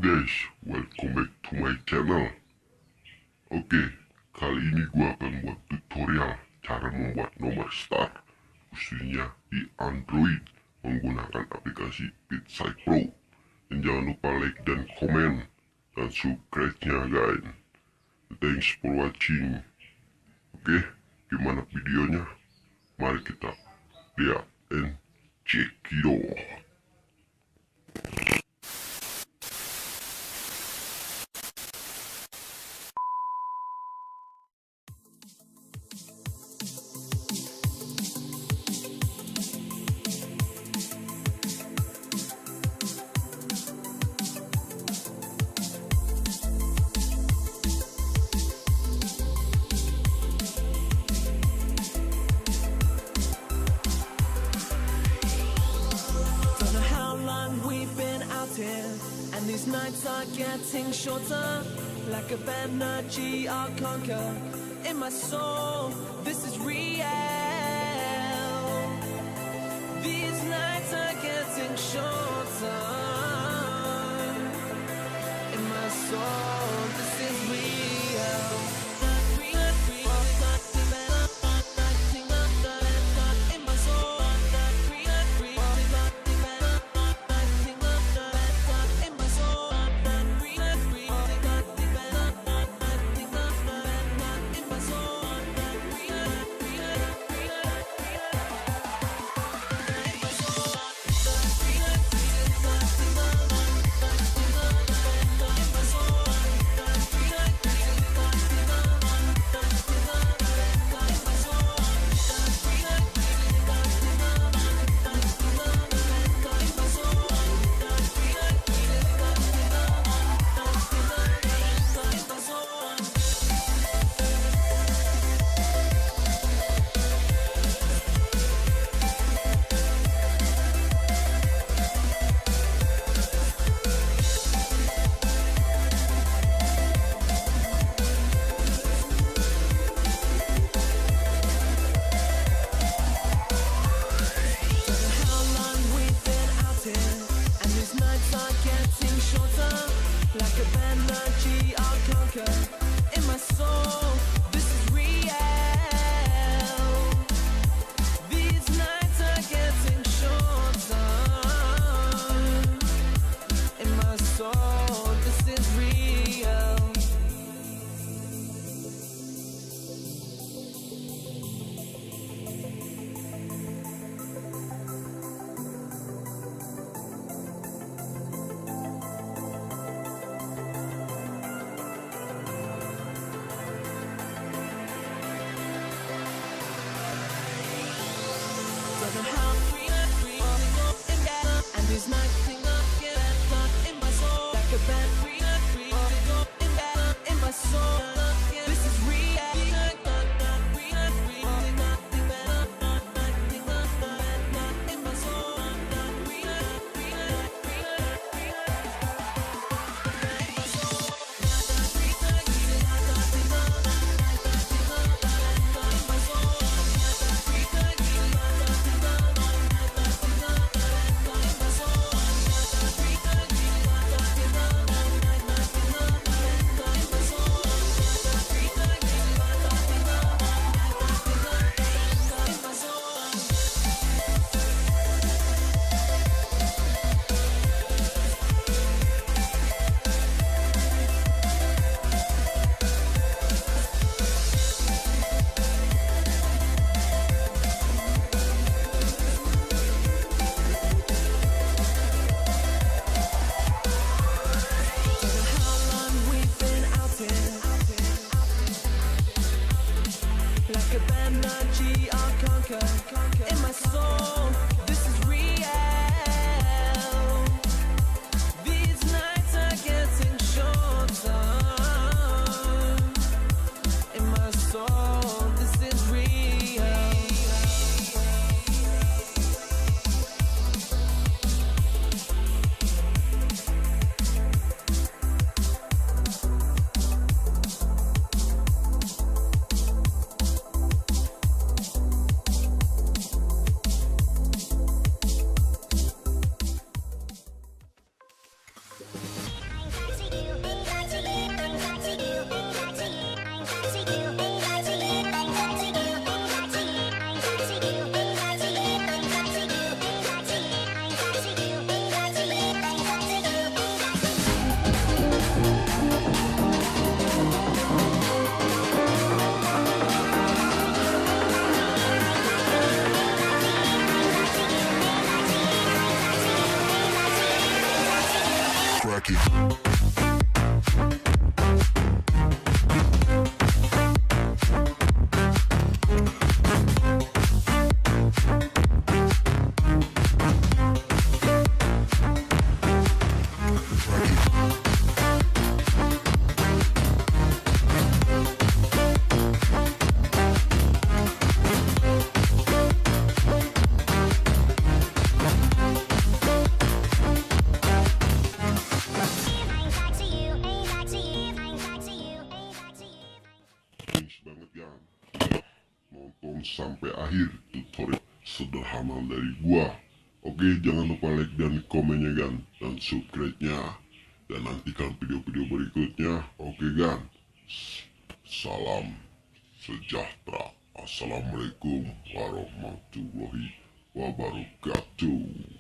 guys, welcome back to my channel. Oke, kali ini gue akan buat tutorial cara membuat nomor star, khususnya di Android menggunakan aplikasi PitSight Pro. Dan jangan lupa like dan komen dan subscribe-nya guys. Thanks for watching. Oke, gimana videonya? Mari kita lihat and check it out. And these nights are getting shorter, like a energy I'll conquer. In my soul, this is real. These nights are getting shorter. In my soul, this is real. And these nights in my soul, like a bad in my soul. This is real. In my soul, this is real. These nights are getting shorter. In my soul, this is real. sampai akhir tutorial sederhana dari gua. Oke, jangan lupa like dan komennya gan, dan subscribe-nya, dan nantikan video-video berikutnya. Oke gan, salam sejahtera. Assalamualaikum warahmatullahi wabarakatuh.